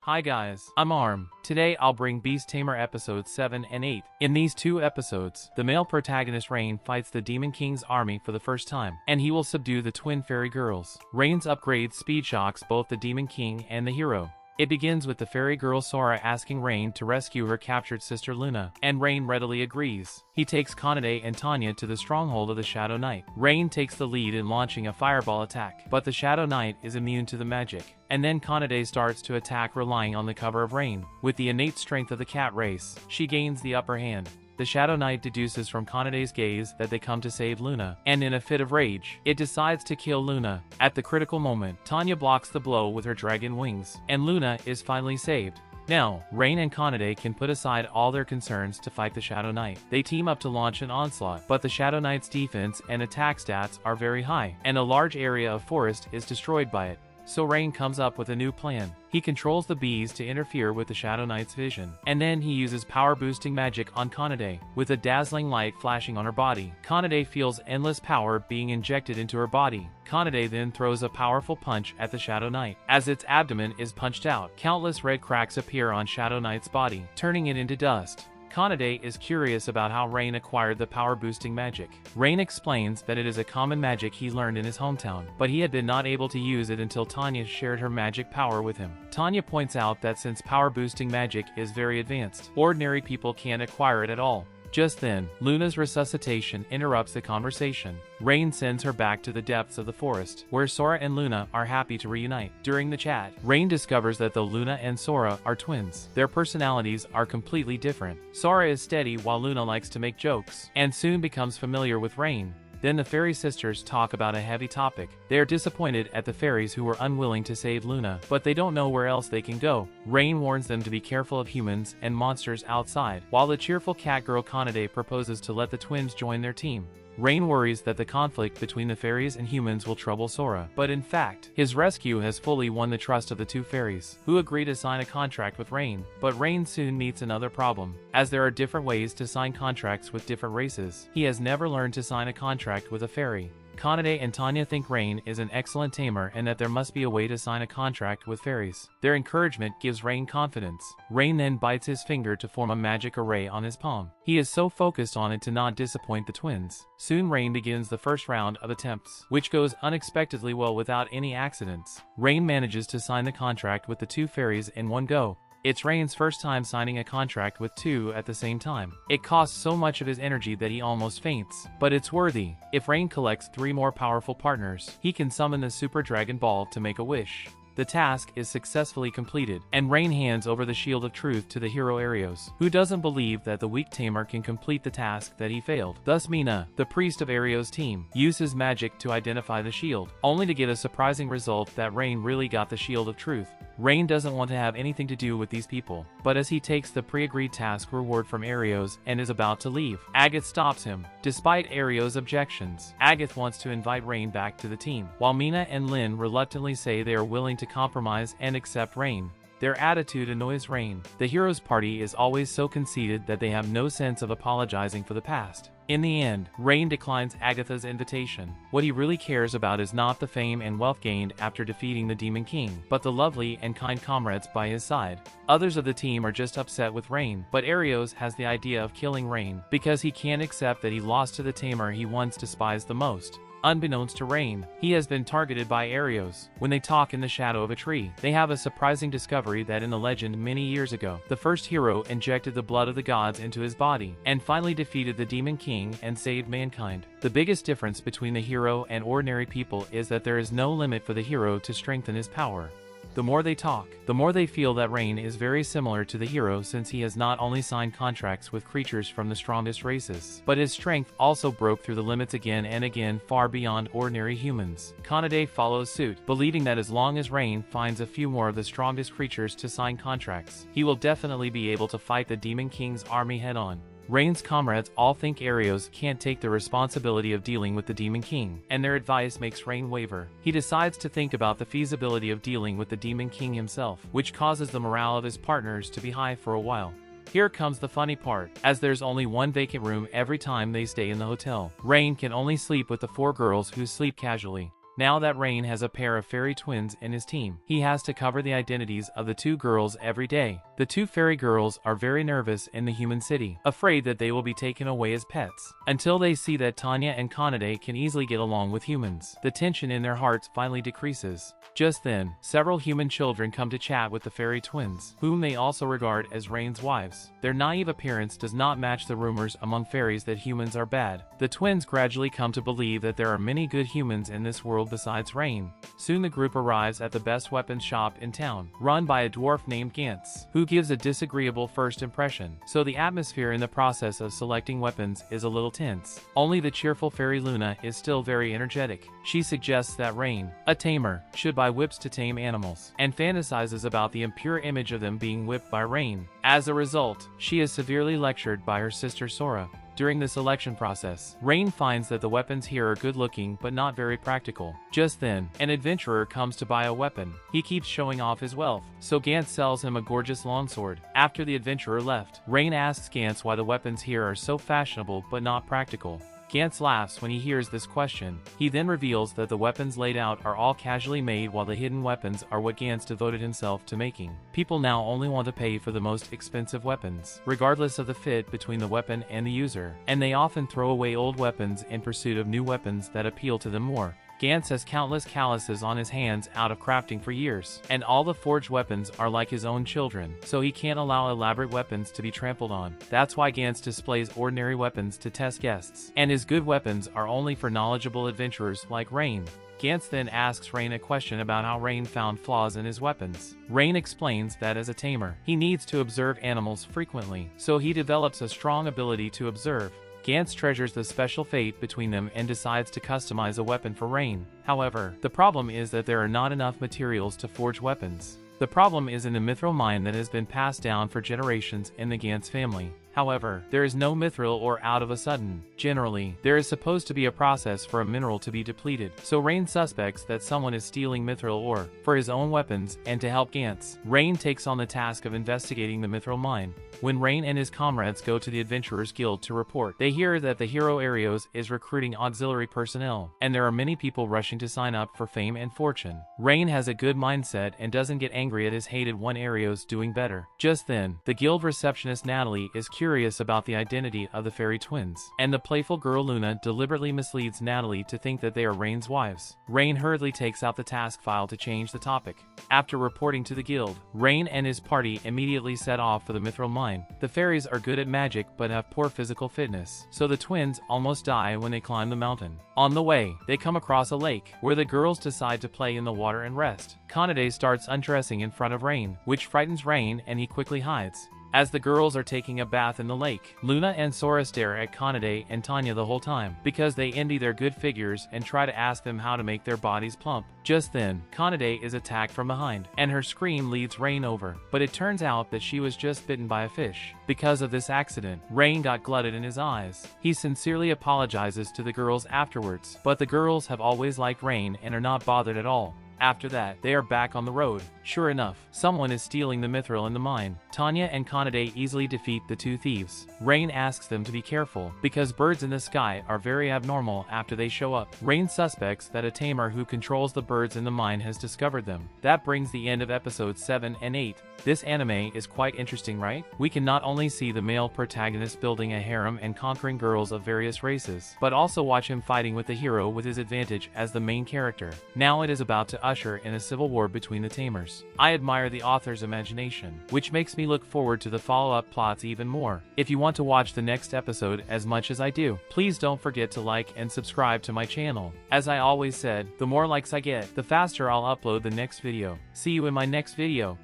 Hi guys, I'm Arm. Today I'll bring Beast Tamer episodes 7 and 8. In these two episodes, the male protagonist Rain fights the Demon King's army for the first time, and he will subdue the twin fairy girls. Rain's upgrade speed shocks both the Demon King and the hero. It begins with the fairy girl Sora asking Rain to rescue her captured sister Luna, and Rain readily agrees. He takes Kanade and Tanya to the stronghold of the Shadow Knight. Rain takes the lead in launching a fireball attack, but the Shadow Knight is immune to the magic. And then Kanade starts to attack relying on the cover of Rain. With the innate strength of the cat race, she gains the upper hand. The Shadow Knight deduces from Kanade's gaze that they come to save Luna, and in a fit of rage, it decides to kill Luna. At the critical moment, Tanya blocks the blow with her dragon wings, and Luna is finally saved. Now, Rain and Kanade can put aside all their concerns to fight the Shadow Knight. They team up to launch an onslaught, but the Shadow Knight's defense and attack stats are very high, and a large area of forest is destroyed by it. So Rain comes up with a new plan. He controls the bees to interfere with the Shadow Knight's vision, and then he uses power-boosting magic on Kanade, with a dazzling light flashing on her body. Kanade feels endless power being injected into her body. Kanade then throws a powerful punch at the Shadow Knight. As its abdomen is punched out, countless red cracks appear on Shadow Knight's body, turning it into dust. Kanade is curious about how Rain acquired the power-boosting magic. Rain explains that it is a common magic he learned in his hometown, but he had been not able to use it until Tanya shared her magic power with him. Tanya points out that since power-boosting magic is very advanced, ordinary people can't acquire it at all. Just then, Luna's resuscitation interrupts the conversation. Rain sends her back to the depths of the forest, where Sora and Luna are happy to reunite. During the chat, Rain discovers that though Luna and Sora are twins, their personalities are completely different. Sora is steady while Luna likes to make jokes, and soon becomes familiar with Rain. Then the fairy sisters talk about a heavy topic. They are disappointed at the fairies who were unwilling to save Luna, but they don't know where else they can go. Rain warns them to be careful of humans and monsters outside, while the cheerful cat girl Kanade proposes to let the twins join their team. Rain worries that the conflict between the fairies and humans will trouble Sora, but in fact, his rescue has fully won the trust of the two fairies, who agree to sign a contract with Rain. But Rain soon meets another problem. As there are different ways to sign contracts with different races, he has never learned to sign a contract with a fairy. Kanade and Tanya think Rain is an excellent tamer and that there must be a way to sign a contract with fairies. Their encouragement gives Rain confidence. Rain then bites his finger to form a magic array on his palm. He is so focused on it to not disappoint the twins. Soon Rain begins the first round of attempts, which goes unexpectedly well without any accidents. Rain manages to sign the contract with the two fairies in one go. It's Rain's first time signing a contract with two at the same time. It costs so much of his energy that he almost faints, but it's worthy. If Rain collects 3 more powerful partners, he can summon the Super Dragon Ball to make a wish. The task is successfully completed, and Rain hands over the Shield of Truth to the hero Arios, who doesn't believe that the weak Tamer can complete the task that he failed. Thus Mina, the priest of Arios' team, uses magic to identify the shield, only to get a surprising result that Rain really got the Shield of Truth. Rain doesn't want to have anything to do with these people, but as he takes the pre-agreed task reward from Arios and is about to leave, Agath stops him. Despite Arios' objections, Agath wants to invite Rain back to the team, while Mina and Lin reluctantly say they are willing to compromise and accept Rain. Their attitude annoys Rain. The heroes' party is always so conceited that they have no sense of apologizing for the past. In the end, Rain declines Agatha's invitation. What he really cares about is not the fame and wealth gained after defeating the Demon King, but the lovely and kind comrades by his side. Others of the team are just upset with Rain, but Arios has the idea of killing Rain because he can't accept that he lost to the tamer he once despised the most. Unbeknownst to Rain, he has been targeted by Arios. When they talk in the shadow of a tree, they have a surprising discovery that in the legend many years ago, the first hero injected the blood of the gods into his body, and finally defeated the Demon King and saved mankind. The biggest difference between the hero and ordinary people is that there is no limit for the hero to strengthen his power. The more they talk, the more they feel that Rain is very similar to the hero since he has not only signed contracts with creatures from the strongest races, but his strength also broke through the limits again and again far beyond ordinary humans. Kanade follows suit, believing that as long as Rain finds a few more of the strongest creatures to sign contracts, he will definitely be able to fight the Demon King's army head-on. Rain's comrades all think Arios can't take the responsibility of dealing with the Demon King, and their advice makes Rain waver. He decides to think about the feasibility of dealing with the Demon King himself, which causes the morale of his partners to be high for a while. Here comes the funny part, as there's only one vacant room every time they stay in the hotel. Rain can only sleep with the 4 girls who sleep casually. Now that Rain has a pair of fairy twins in his team, he has to cover the identities of the two girls every day. The two fairy girls are very nervous in the human city, afraid that they will be taken away as pets, until they see that Tanya and Kanade can easily get along with humans. The tension in their hearts finally decreases. Just then, several human children come to chat with the fairy twins, whom they also regard as Rain's wives. Their naive appearance does not match the rumors among fairies that humans are bad. The twins gradually come to believe that there are many good humans in this world besides Rain. Soon the group arrives at the best weapons shop in town, run by a dwarf named Gantz, who gives a disagreeable first impression, so the atmosphere in the process of selecting weapons is a little tense. Only the cheerful fairy Luna is still very energetic. She suggests that Rain, a tamer, should buy whips to tame animals, and fantasizes about the impure image of them being whipped by Rain. As a result, she is severely lectured by her sister Sora. During the selection process, Rain finds that the weapons here are good looking but not very practical. Just then, an adventurer comes to buy a weapon. He keeps showing off his wealth, so Gantz sells him a gorgeous longsword. After the adventurer left, Rain asks Gantz why the weapons here are so fashionable but not practical. Gantz laughs when he hears this question. He then reveals that the weapons laid out are all casually made, while the hidden weapons are what Gantz devoted himself to making. People now only want to pay for the most expensive weapons, regardless of the fit between the weapon and the user, and they often throw away old weapons in pursuit of new weapons that appeal to them more. Gantz has countless calluses on his hands out of crafting for years, and all the forged weapons are like his own children, so he can't allow elaborate weapons to be trampled on. That's why Gantz displays ordinary weapons to test guests, and his good weapons are only for knowledgeable adventurers like Rain. Gantz then asks Rain a question about how Rain found flaws in his weapons. Rain explains that as a tamer, he needs to observe animals frequently, so he develops a strong ability to observe. Gantz treasures the special fate between them and decides to customize a weapon for Rain. However, the problem is that there are not enough materials to forge weapons. The problem is in the mithril mine that has been passed down for generations in the Gantz family. However, there is no mithril ore out of a sudden. Generally, there is supposed to be a process for a mineral to be depleted, so Rain suspects that someone is stealing mithril ore for his own weapons, and to help Gantz, Rain takes on the task of investigating the mithril mine. When Rain and his comrades go to the Adventurers Guild to report, they hear that the hero Arios is recruiting auxiliary personnel, and there are many people rushing to sign up for fame and fortune. Rain has a good mindset and doesn't get angry at his hated one Arios doing better. Just then, the guild receptionist Natalie is curious about the identity of the fairy twins, and the playful girl Luna deliberately misleads Natalie to think that they are Rain's wives. Rain hurriedly takes out the task file to change the topic. After reporting to the guild, Rain and his party immediately set off for the mithril mine. The fairies are good at magic but have poor physical fitness, so the twins almost die when they climb the mountain. On the way, they come across a lake, where the girls decide to play in the water and rest. Kanade starts undressing in front of Rain, which frightens Rain and he quickly hides. As the girls are taking a bath in the lake, Luna and Sora stare at Kanade and Tanya the whole time, because they envy their good figures and try to ask them how to make their bodies plump. Just then, Kanade is attacked from behind, and her scream leads Rain over, but it turns out that she was just bitten by a fish. Because of this accident, Rain got glutted in his eyes. He sincerely apologizes to the girls afterwards, but the girls have always liked Rain and are not bothered at all. After that, they are back on the road. Sure enough, someone is stealing the mithril in the mine. Tanya and Kanade easily defeat the two thieves. Rain asks them to be careful, because birds in the sky are very abnormal after they show up. Rain suspects that a tamer who controls the birds in the mine has discovered them. That brings the end of episodes 7 and 8. This anime is quite interesting, right? We can not only see the male protagonist building a harem and conquering girls of various races, but also watch him fighting with the hero with his advantage as the main character. Now it is about to usher in a civil war between the tamers. I admire the author's imagination, which makes me look forward to the follow-up plots even more. If you want to watch the next episode as much as I do, please don't forget to like and subscribe to my channel. As I always said, the more likes I get, the faster I'll upload the next video. See you in my next video.